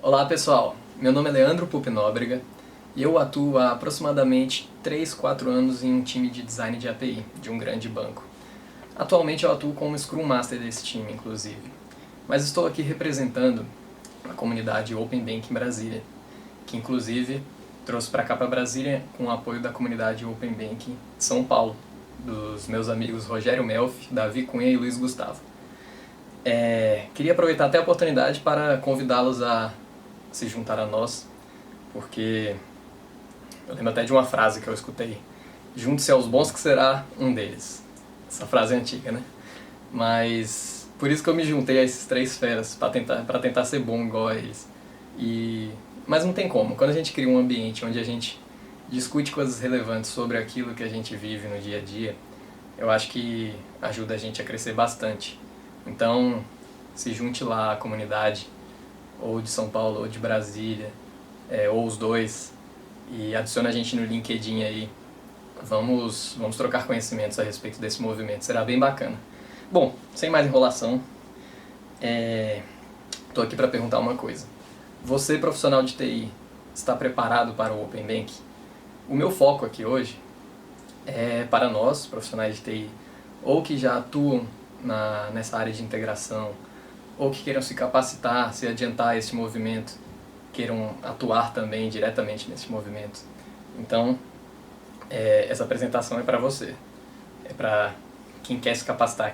Olá pessoal, meu nome é Leandro Pupi Nóbrega e eu atuo há aproximadamente 3, 4 anos em um time de design de API de um grande banco. Atualmente eu atuo como Scrum Master desse time, inclusive, mas estou aqui representando a comunidade Open Bank em Brasília, que inclusive trouxe para cá para Brasília com o apoio da comunidade Open Bank de São Paulo, dos meus amigos Rogério Melfi, Davi Cunha e Luiz Gustavo. Queria aproveitar até a oportunidade para convidá-los a se juntar a nós, porque eu lembro até de uma frase que eu escutei: junte-se aos bons que será um deles. Essa frase é antiga, né? Mas por isso que eu me juntei a esses três feras, para tentar ser bom igual a eles. Mas não tem como. Quando a gente cria um ambiente onde a gente discute coisas relevantes sobre aquilo que a gente vive no dia a dia, eu acho que ajuda a gente a crescer bastante. Então, se junte lá à comunidade, ou de São Paulo, ou de Brasília, ou os dois, e adicione a gente no LinkedIn aí. Vamos trocar conhecimentos a respeito desse movimento, será bem bacana. Bom, sem mais enrolação, estou aqui para perguntar uma coisa. Você, profissional de TI, está preparado para o Open Bank? O meu foco aqui hoje é para nós, profissionais de TI, ou que já atuam nessa área de integração, ou que queiram se capacitar, se adiantar a esse movimento, queiram atuar também diretamente nesse movimento. Então, essa apresentação é para você. É para quem quer se capacitar,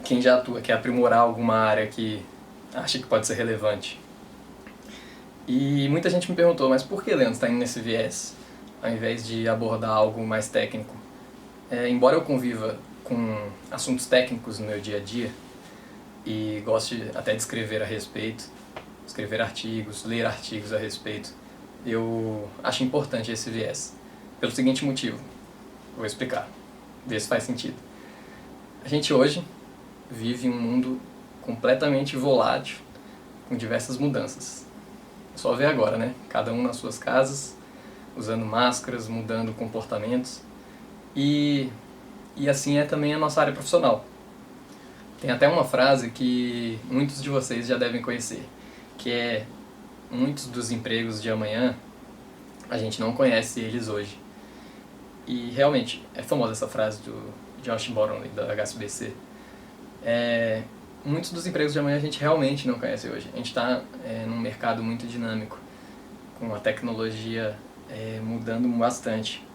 quem já atua, quer aprimorar alguma área que acha que pode ser relevante. E muita gente me perguntou, mas por que Leandro está indo nesse viés, ao invés de abordar algo mais técnico? Embora eu conviva com assuntos técnicos no meu dia a dia, e goste até de escrever a respeito, escrever artigos, ler artigos a respeito, eu acho importante esse viés. Pelo seguinte motivo, vou explicar, ver se faz sentido. A gente hoje vive em um mundo completamente volátil, com diversas mudanças. É só ver agora, né? Cada um nas suas casas, usando máscaras, mudando comportamentos. E assim é também a nossa área profissional. Tem até uma frase que muitos de vocês já devem conhecer, que é: muitos dos empregos de amanhã, a gente não conhece eles hoje. E realmente, é famosa essa frase do Josh Bottomley, da HSBC. Muitos dos empregos de amanhã a gente realmente não conhece hoje. A gente está num mercado muito dinâmico, com a tecnologia mudando bastante.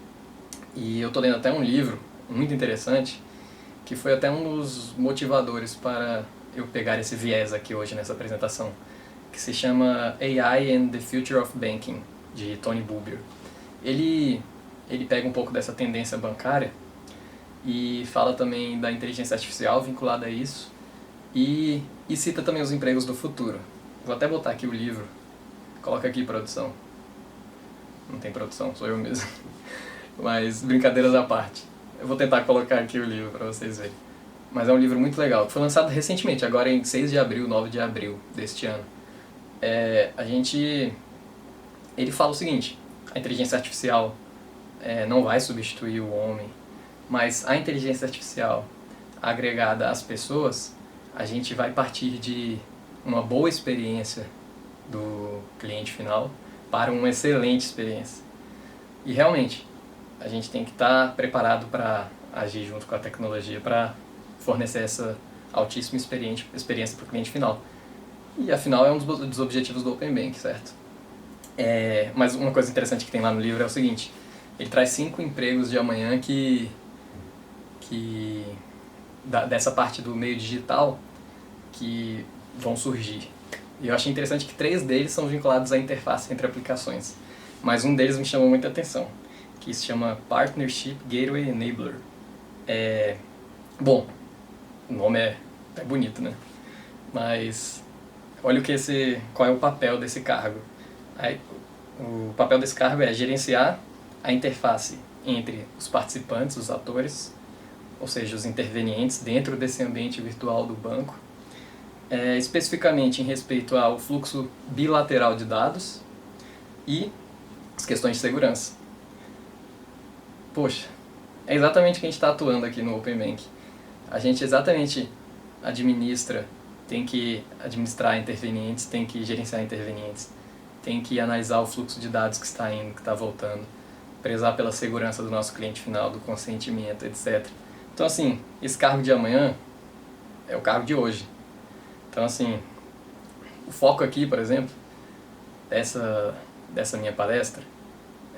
E eu estou lendo até um livro muito interessante, que foi até um dos motivadores para eu pegar esse viés aqui hoje nessa apresentação, que se chama AI and the Future of Banking, de Tony Buber. Ele pega um pouco dessa tendência bancária e fala também da inteligência artificial vinculada a isso, e cita também os empregos do futuro. Vou até botar aqui o livro. Coloca aqui, produção. Não tem produção, sou eu mesmo. Mas brincadeiras à parte. Eu vou tentar colocar aqui o livro para vocês verem. Mas é um livro muito legal, que foi lançado recentemente, agora em 6 de abril, 9 de abril deste ano. Ele fala o seguinte: a inteligência artificial não vai substituir o homem, mas a inteligência artificial agregada às pessoas, a gente vai partir de uma boa experiência do cliente final para uma excelente experiência. E realmente, a gente tem que estar preparado para agir junto com a tecnologia para fornecer essa altíssima experiência para o cliente final. E afinal é um dos objetivos do Open Bank, certo? Mas uma coisa interessante que tem lá no livro é o seguinte: ele traz 5 empregos de amanhã dessa parte do meio digital que vão surgir. E eu achei interessante que 3 deles são vinculados à interface entre aplicações, mas um deles me chamou muita atenção, que se chama Partnership Gateway Enabler. Bom, o nome é bonito, né? Mas olha qual é o papel desse cargo. O papel desse cargo é gerenciar a interface entre os participantes, os atores, ou seja, os intervenientes dentro desse ambiente virtual do banco, especificamente em respeito ao fluxo bilateral de dados e as questões de segurança. Poxa, é exatamente o que a gente está atuando aqui no Open Bank. A gente exatamente administra tem que administrar intervenientes, tem que gerenciar intervenientes, tem que analisar o fluxo de dados que está indo, que está voltando, prezar pela segurança do nosso cliente final, do consentimento, etc. Então, assim, esse cargo de amanhã é o cargo de hoje. Então, assim, o foco aqui, por exemplo, dessa minha palestra,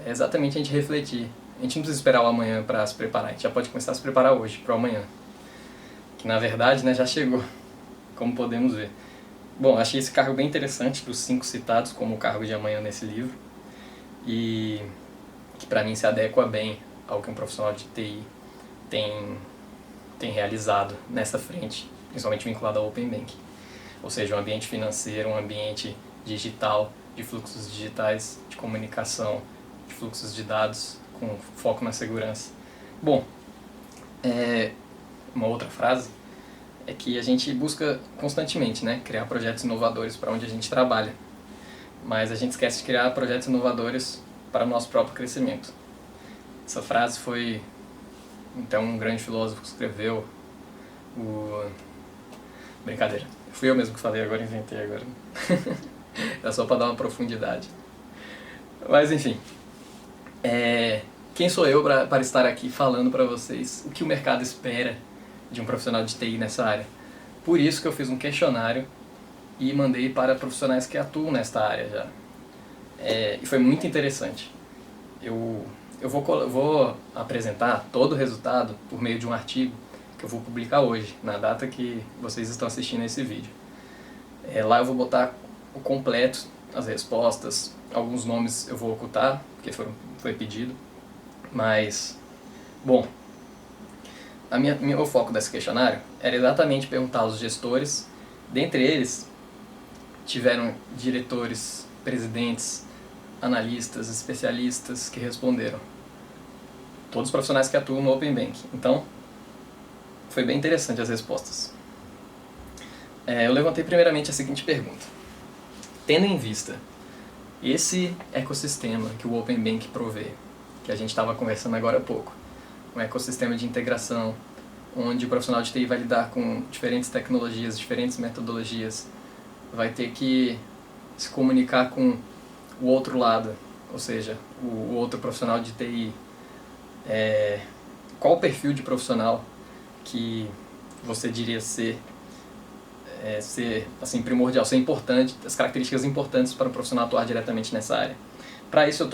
é exatamente a gente refletir. A gente não precisa esperar o amanhã para se preparar, a gente já pode começar a se preparar hoje para o amanhã. Que na verdade, né, já chegou, como podemos ver. Bom, achei esse cargo bem interessante, dos 5 citados como o cargo de amanhã nesse livro, e que para mim se adequa bem ao que um profissional de TI tem realizado nessa frente, principalmente vinculado ao Open Banking. Ou seja, um ambiente financeiro, um ambiente digital, de fluxos digitais, de comunicação, de fluxos de dados, com foco na segurança. Bom, uma outra frase é que a gente busca constantemente, né, criar projetos inovadores para onde a gente trabalha, mas a gente esquece de criar projetos inovadores para o nosso próprio crescimento. Essa frase foi, então, um grande filósofo que escreveu, Brincadeira, fui eu mesmo que falei agora, inventei agora. É só para dar uma profundidade. Mas enfim, quem sou eu para estar aqui falando para vocês o que o mercado espera de um profissional de TI nessa área? Por isso que eu fiz um questionário e mandei para profissionais que atuam nesta área já. E foi muito interessante. Eu vou apresentar todo o resultado por meio de um artigo que eu vou publicar hoje, na data que vocês estão assistindo esse vídeo. Lá eu vou botar o completo, as respostas, alguns nomes eu vou ocultar, porque foi pedido, mas, bom, meu foco desse questionário era exatamente perguntar aos gestores, dentre eles tiveram diretores, presidentes, analistas, especialistas que responderam, todos os profissionais que atuam no Open Banking. Então, foi bem interessante as respostas. Eu levantei primeiramente a seguinte pergunta: tendo em vista esse ecossistema que o Open Banking provê, que a gente estava conversando agora há pouco, um ecossistema de integração, onde o profissional de TI vai lidar com diferentes tecnologias, diferentes metodologias, vai ter que se comunicar com o outro lado, ou seja, o outro profissional de TI. Qual o perfil de profissional que você diria ser assim, primordial, ser importante, as características importantes para o profissional atuar diretamente nessa área? Para isso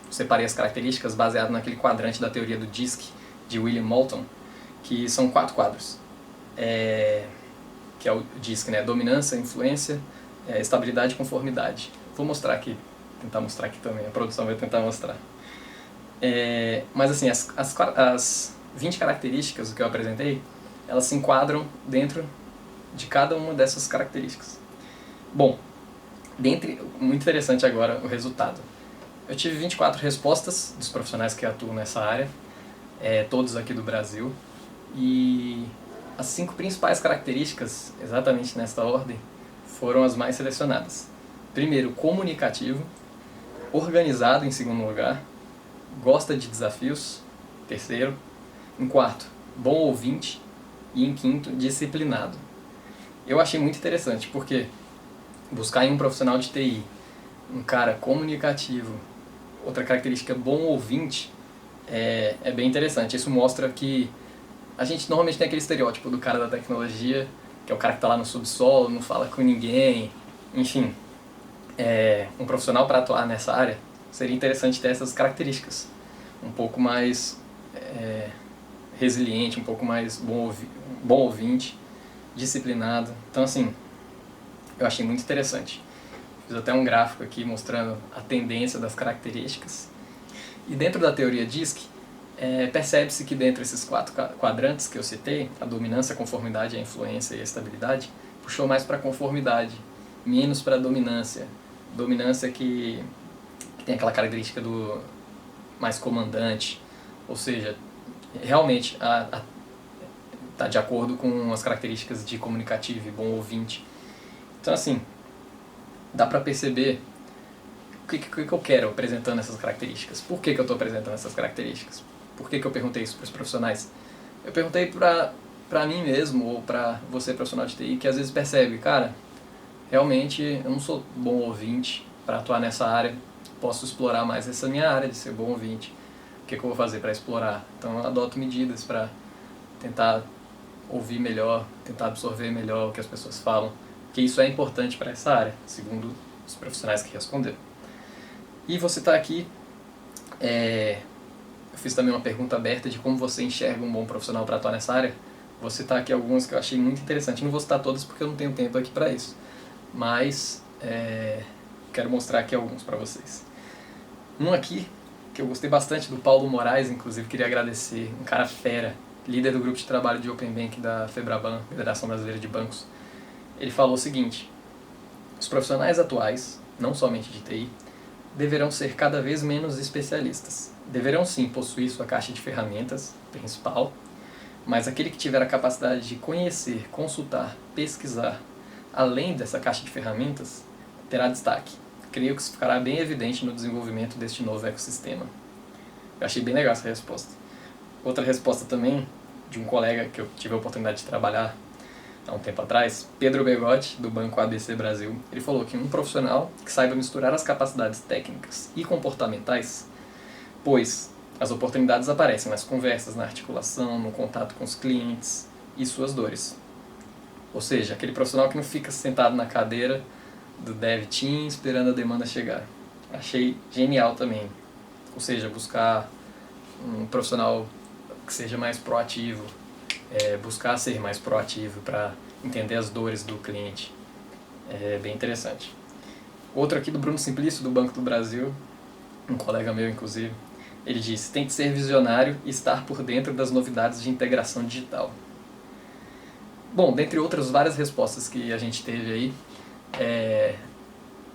separei as características baseado naquele quadrante da teoria do DISC, de William Moulton, que são 4 quadros, que é o DISC, né? Dominância, influência, estabilidade e conformidade. Vou mostrar aqui, tentar mostrar aqui também, a produção vai tentar mostrar. Mas assim, as 20 características que eu apresentei, elas se enquadram dentro de cada uma dessas características. Bom, muito interessante agora o resultado. Eu tive 24 respostas dos profissionais que atuam nessa área, todos aqui do Brasil, e as 5 principais características, exatamente nesta ordem, foram as mais selecionadas. Primeiro, comunicativo; organizado em segundo lugar; gosta de desafios, terceiro; em quarto, bom ouvinte; e em quinto, disciplinado. Eu achei muito interessante, porque buscar em um profissional de TI um cara comunicativo, outra característica, bom ouvinte, é bem interessante. Isso mostra que a gente normalmente tem aquele estereótipo do cara da tecnologia, que é o cara que está lá no subsolo, não fala com ninguém, enfim. Um profissional para atuar nessa área, seria interessante ter essas características. Um pouco mais resiliente, um pouco mais bom ouvinte, disciplinado. Então, assim, eu achei muito interessante. Fiz até um gráfico aqui mostrando a tendência das características. E dentro da teoria DISC, percebe-se que dentro desses 4 quadrantes que eu citei, a dominância, a conformidade, a influência e a estabilidade, puxou mais para a conformidade, menos para a dominância. Dominância que tem aquela característica do mais comandante, ou seja, realmente está de acordo com as características de comunicativo e bom ouvinte. Então, assim, dá para perceber o que eu quero apresentando essas características. Por que eu estou apresentando essas características? Por que eu perguntei isso para os profissionais? Eu perguntei para para mim mesmo ou para você profissional de TI que às vezes percebe, cara, realmente eu não sou bom ouvinte para atuar nessa área, posso explorar mais essa minha área de ser bom ouvinte. O que eu vou fazer para explorar? Então eu adoto medidas para tentar ouvir melhor, tentar absorver melhor o que as pessoas falam, porque isso é importante para essa área, segundo os profissionais que responderam. E você está aqui, eu fiz também uma pergunta aberta de como você enxerga um bom profissional para atuar nessa área. Vou citar aqui algumas que eu achei muito interessante. Não vou citar todas porque eu não tenho tempo aqui para isso, mas quero mostrar aqui alguns para vocês. Um aqui, que eu gostei bastante, do Paulo Moraes, inclusive queria agradecer, um cara fera, líder do grupo de trabalho de Open Bank da FEBRABAN, Federação Brasileira de Bancos. Ele falou o seguinte: os profissionais atuais, não somente de TI, deverão ser cada vez menos especialistas. Deverão sim possuir sua caixa de ferramentas principal, mas aquele que tiver a capacidade de conhecer, consultar, pesquisar, além dessa caixa de ferramentas, terá destaque. Creio que isso ficará bem evidente no desenvolvimento deste novo ecossistema. Eu achei bem legal essa resposta. Outra resposta também, de um colega que eu tive a oportunidade de trabalhar há um tempo atrás, Pedro Begotti, do Banco ABC Brasil. Ele falou que um profissional que saiba misturar as capacidades técnicas e comportamentais, pois as oportunidades aparecem nas conversas, na articulação, no contato com os clientes e suas dores. Ou seja, aquele profissional que não fica sentado na cadeira do dev team esperando a demanda chegar. Achei genial também. Ou seja, buscar um profissional que seja mais proativo, buscar ser mais proativo para entender as dores do cliente. É bem interessante. Outro aqui do Bruno Simplício, do Banco do Brasil, um colega meu inclusive. Ele disse: tem que ser visionário e estar por dentro das novidades de integração digital. Bom, dentre outras várias respostas que a gente teve aí,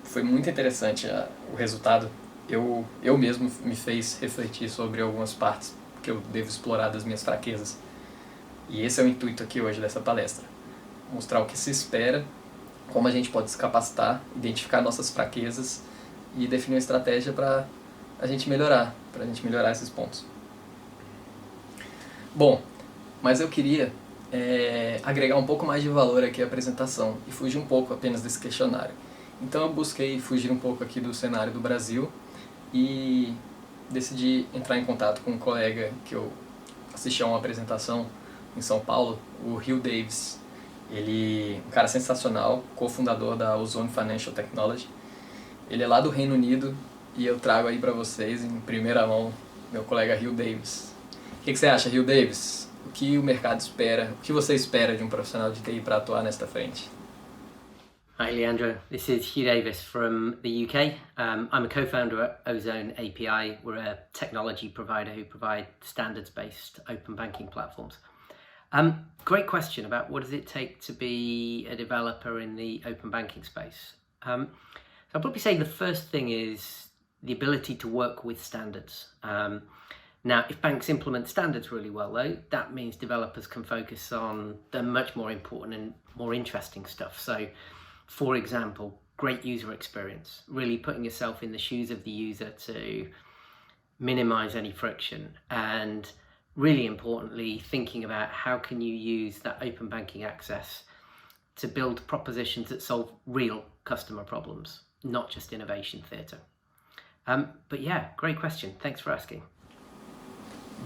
foi muito interessante o resultado. Eu mesmo me fez refletir sobre algumas partes que eu devo explorar das minhas fraquezas. E esse é o intuito aqui hoje dessa palestra. Mostrar o que se espera, como a gente pode se capacitar, identificar nossas fraquezas e definir uma estratégia para a gente melhorar esses pontos. Bom, mas eu queria agregar um pouco mais de valor aqui à apresentação e fugir um pouco apenas desse questionário. Então eu busquei fugir um pouco aqui do cenário do Brasil e decidi entrar em contato com um colega que eu assisti a uma apresentação em São Paulo, o Hugh Davis. Ele é um cara sensacional, cofundador da Ozone Financial Technology. Ele é lá do Reino Unido e eu trago aí para vocês em primeira mão meu colega Hugh Davis. O que você acha, Hugh Davis? O que o mercado espera? O que você espera de um profissional de TI para atuar nesta frente? Hi Leandro, this is Hugh Davis from the UK. I'm a co-founder at Ozone API. We're a technology provider who provide standards-based open banking platforms. Great question about what does it take to be a developer in the open banking space. So I'll probably say the first thing is the ability to work with standards. Now, if banks implement standards really well, though, that means developers can focus on the much more important and more interesting stuff. So, for example, great user experience, really putting yourself in the shoes of the user to minimize any friction, and really importantly, thinking about how can you use that open banking access to build propositions that solve real customer problems, not just innovation theatre. But yeah, great question. Thanks for asking.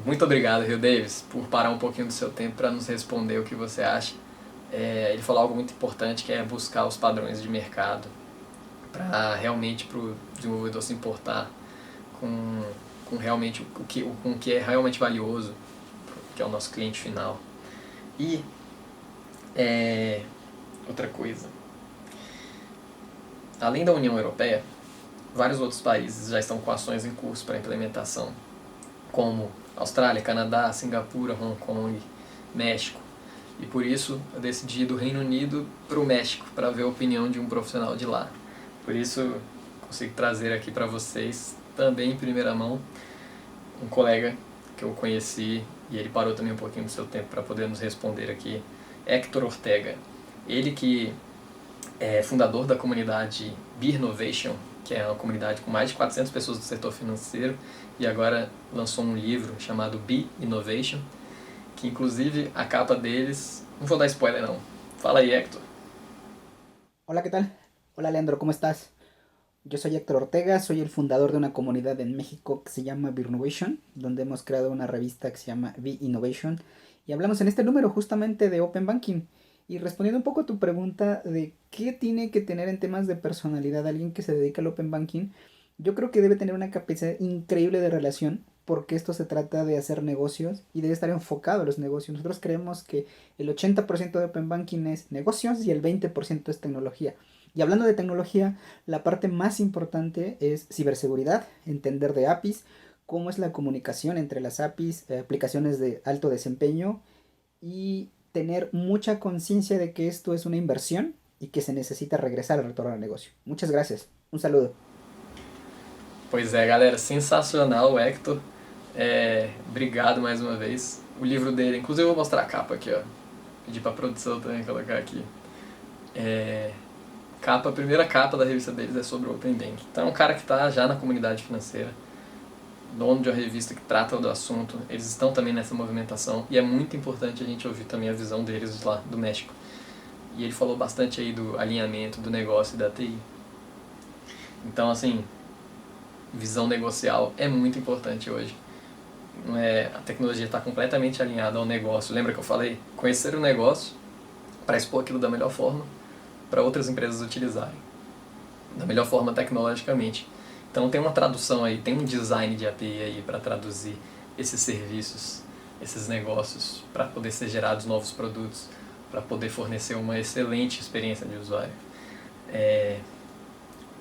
Muito obrigado, Hugh Davis, por parar um pouquinho do seu tempo para nos responder o que você acha. Ele falou algo muito importante, que é buscar os padrões de mercado para realmente para o desenvolvedor se importar com realmente com o que é realmente valioso, que é o nosso cliente final. E outra coisa, além da União Europeia, vários outros países já estão com ações em curso para implementação, como Austrália, Canadá, Singapura, Hong Kong, México. E por isso eu decidi ir do Reino Unido para o México, para ver a opinião de um profissional de lá. Por isso consigo trazer aqui para vocês, também em primeira mão, um colega que eu conheci, e ele parou também um pouquinho do seu tempo para poder nos responder aqui, Héctor Ortega. Ele que é fundador da comunidade Beernovation, que é uma comunidade com mais de 400 pessoas do setor financeiro, e agora lançou um livro chamado Be Innovation, que inclusive a capa deles... Não vou dar spoiler não. Fala aí, Hector. Hola, ¿qué tal? Hola, Leandro, ¿cómo estás? Yo soy Héctor Ortega, soy el fundador de una comunidad en México que se llama Virnovation, donde hemos creado una revista que se llama V-Innovation y hablamos en este número justamente de Open Banking. Y respondiendo un poco a tu pregunta de qué tiene que tener en temas de personalidad alguien que se dedica al Open Banking, yo creo que debe tener una capacidad increíble de relación porque esto se trata de hacer negocios y debe estar enfocado a los negocios. Nosotros creemos que el 80% de Open Banking es negocios y el 20% es tecnología. Y hablando de tecnología, la parte más importante es ciberseguridad, entender de APIs, cómo es la comunicación entre las APIs, aplicaciones de alto desempeño y tener mucha conciencia de que esto es una inversión y que se necesita regresar al retorno al negocio. Muchas gracias. Un saludo. Pois é, galera, sensacional o Hector. Obrigado mais uma vez. O livro dele, inclusive eu vou mostrar a capa aqui, ó. Pedir pra produção também colocar aqui. A primeira capa da revista deles é sobre o Open Banking. Então é um cara que está já na comunidade financeira, dono de uma revista que trata do assunto. Eles estão também nessa movimentação e é muito importante a gente ouvir também a visão deles lá do México. E ele falou bastante aí do alinhamento do negócio e da TI. Então, assim, visão negocial é muito importante hoje. Não é, a tecnologia está completamente alinhada ao negócio. Lembra que eu falei? Conhecer o negócio para expor aquilo da melhor forma para outras empresas utilizarem, da melhor forma tecnologicamente. Então tem uma tradução aí, tem um design de API aí para traduzir esses serviços, esses negócios, para poder ser gerados novos produtos, para poder fornecer uma excelente experiência de usuário.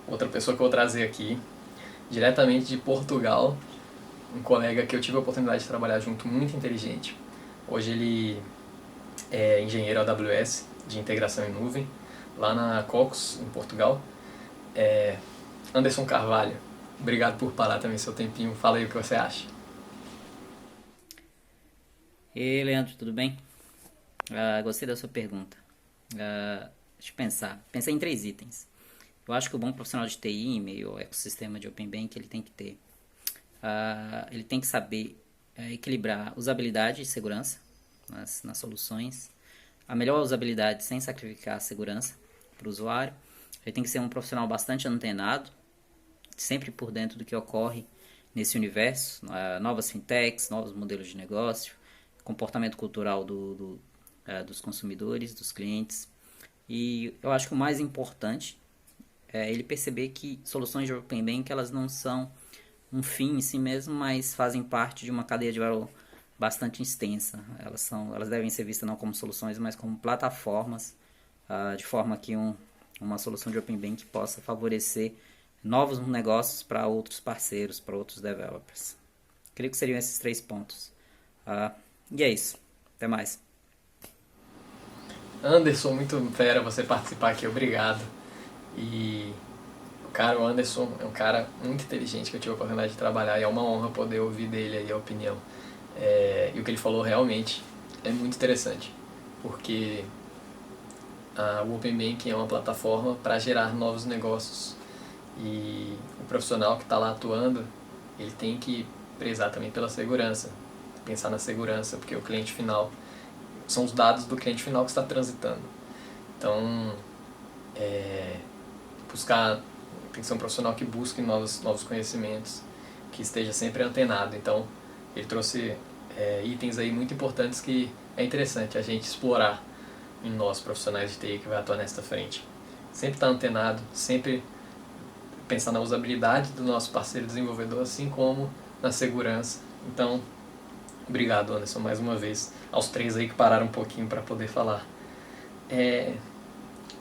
Outra pessoa que eu vou trazer aqui, diretamente de Portugal, um colega que eu tive a oportunidade de trabalhar junto, muito inteligente. Hoje ele é engenheiro AWS, de integração em nuvem, lá na Cocos, em Portugal. Anderson Carvalho, obrigado por parar também seu tempinho. Fala aí o que você acha. E aí, Leandro, tudo bem? Gostei da sua pergunta. Deixa eu pensar. Pensei em 3 itens. Eu acho que o bom profissional de TI, em meio ao ecossistema de Open Banking, ele tem que ter. Ele tem que saber equilibrar usabilidade e segurança nas soluções. A melhor usabilidade sem sacrificar a segurança para o usuário. Ele tem que ser um profissional bastante antenado, sempre por dentro do que ocorre nesse universo, novas fintechs, novos modelos de negócio, comportamento cultural dos consumidores, dos clientes. E eu acho que o mais importante é ele perceber que soluções de Open Banking, elas não são um fim em si mesmo, mas fazem parte de uma cadeia de valor bastante extensa. Elas devem ser vistas não como soluções, mas como plataformas, de forma que uma solução de Open Banking possa favorecer novos negócios para outros parceiros, para outros developers. Creio que seriam esses 3 pontos. E é isso. Até mais. Anderson, muito fera você participar aqui, obrigado. E o Anderson é um cara muito inteligente que eu tive a oportunidade de trabalhar e é uma honra poder ouvir dele aí a opinião. E o que ele falou realmente é muito interessante, porque o Open Banking é uma plataforma para gerar novos negócios e o profissional que está lá atuando, ele tem que prezar também pela segurança, pensar na segurança, porque o cliente final são os dados do cliente final que está transitando. Então, tem que ser um profissional que busque novos conhecimentos, que esteja sempre antenado. Então, ele trouxe itens aí muito importantes que é interessante a gente explorar em nós, profissionais de TI, que vai atuar nesta frente. Sempre estar antenado, sempre pensar na usabilidade do nosso parceiro desenvolvedor, assim como na segurança. Então, obrigado, Anderson, mais uma vez, aos 3 aí que pararam um pouquinho para poder falar.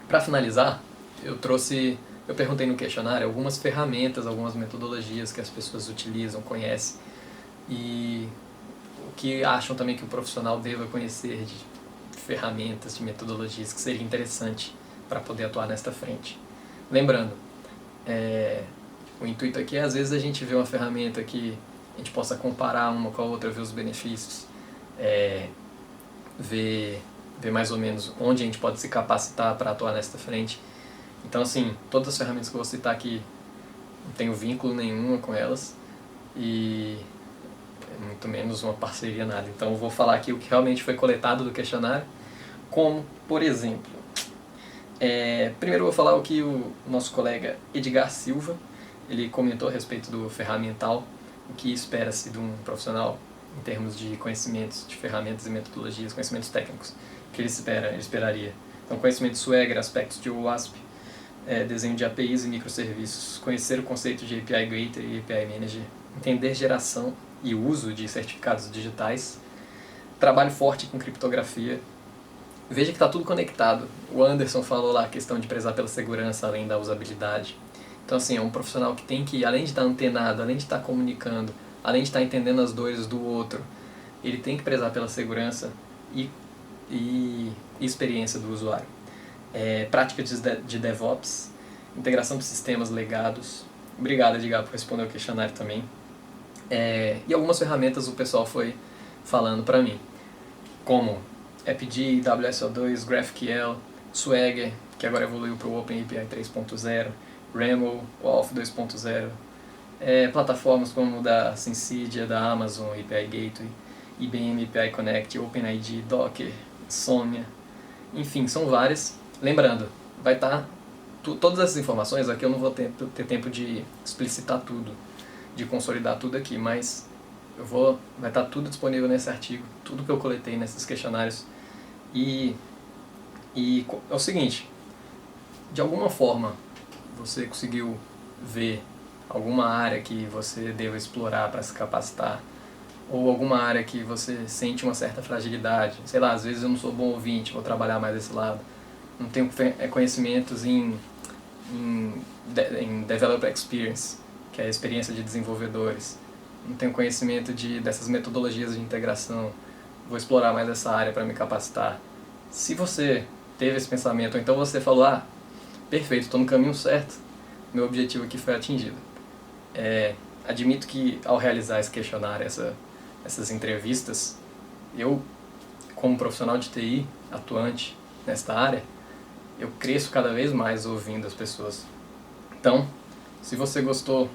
Para finalizar, eu perguntei no questionário algumas ferramentas, algumas metodologias que as pessoas utilizam, conhecem, e o que acham também que o profissional deva conhecer de ferramentas, de metodologias que seria interessante para poder atuar nesta frente. Lembrando, o intuito aqui é às vezes a gente vê uma ferramenta que a gente possa comparar uma com a outra, ver os benefícios, ver mais ou menos onde a gente pode se capacitar para atuar nesta frente. Então, assim, todas as ferramentas que eu vou citar aqui, não tenho vínculo nenhum com elas, e muito menos uma parceria, nada. Então eu vou falar aqui o que realmente foi coletado do questionário, como, por exemplo, primeiro eu vou falar o que o nosso colega Edgar Silva, ele comentou a respeito do ferramental, o que espera-se de um profissional em termos de conhecimentos, de ferramentas e metodologias, conhecimentos técnicos, que ele esperaria. Então, conhecimento de Swagger, aspectos de OWASP, desenho de APIs e microserviços, conhecer o conceito de API Gateway e API Manager, entender geração e uso de certificados digitais, trabalho forte com criptografia. Veja que está tudo conectado. O Anderson falou lá a questão de prezar pela segurança, além da usabilidade. Então, assim, é um profissional que tem que, além de estar antenado, além de estar comunicando, além de estar entendendo as dores do outro, ele tem que prezar pela segurança e experiência do usuário. Prática de DevOps, integração de sistemas legados. Obrigado, Edgar, por responder o questionário também. E algumas ferramentas o pessoal foi falando para mim, como AppD, WSO2, GraphQL, Swagger, que agora evoluiu para o OpenAPI 3.0, Remo, WAF 2.0, plataformas como da Syncytia, da Amazon API Gateway, IBM API Connect, OpenID, Docker, Insomnia, enfim, são várias. Lembrando, vai estar todas essas informações aqui, eu não vou ter tempo de explicitar tudo, de consolidar tudo aqui, mas vai estar tudo disponível nesse artigo, tudo que eu coletei nesses questionários. E é o seguinte, de alguma forma você conseguiu ver alguma área que você deva explorar para se capacitar, ou alguma área que você sente uma certa fragilidade, sei lá, às vezes eu não sou bom ouvinte, vou trabalhar mais desse lado, não tenho conhecimentos em Developer Experience, que é a experiência de desenvolvedores, não tenho conhecimento dessas metodologias de integração, vou explorar mais essa área para me capacitar. Se você teve esse pensamento, ou então você falou, perfeito, estou no caminho certo, meu objetivo aqui foi atingido. Admito que ao realizar esse questionário, essas entrevistas, eu, como profissional de TI, atuante nesta área, eu cresço cada vez mais ouvindo as pessoas. Então, se você gostou,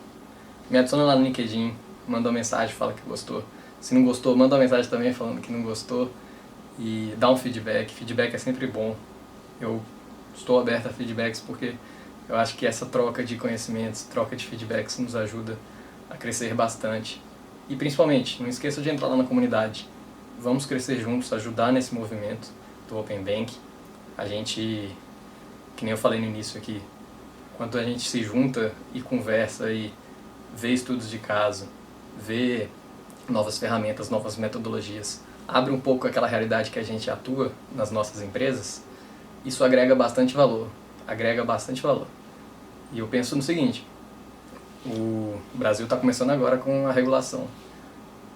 me adiciona lá no LinkedIn, manda uma mensagem, fala que gostou. Se não gostou, manda uma mensagem também falando que não gostou e dá um feedback. Feedback é sempre bom. Eu estou aberto a feedbacks porque eu acho que essa troca de conhecimentos, troca de feedbacks nos ajuda a crescer bastante. E principalmente, não esqueça de entrar lá na comunidade. Vamos crescer juntos, ajudar nesse movimento do Open Bank. A gente, que nem eu falei no início aqui, quando a gente se junta e conversa e vê estudos de caso, vê novas ferramentas, novas metodologias, abre um pouco aquela realidade que a gente atua nas nossas empresas, isso agrega bastante valor. E eu penso no seguinte, o Brasil está começando agora com a regulação.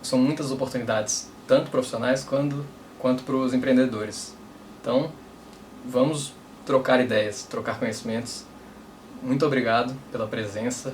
São muitas oportunidades, tanto profissionais quanto para os empreendedores. Então, vamos trocar ideias, trocar conhecimentos. Muito obrigado pela presença.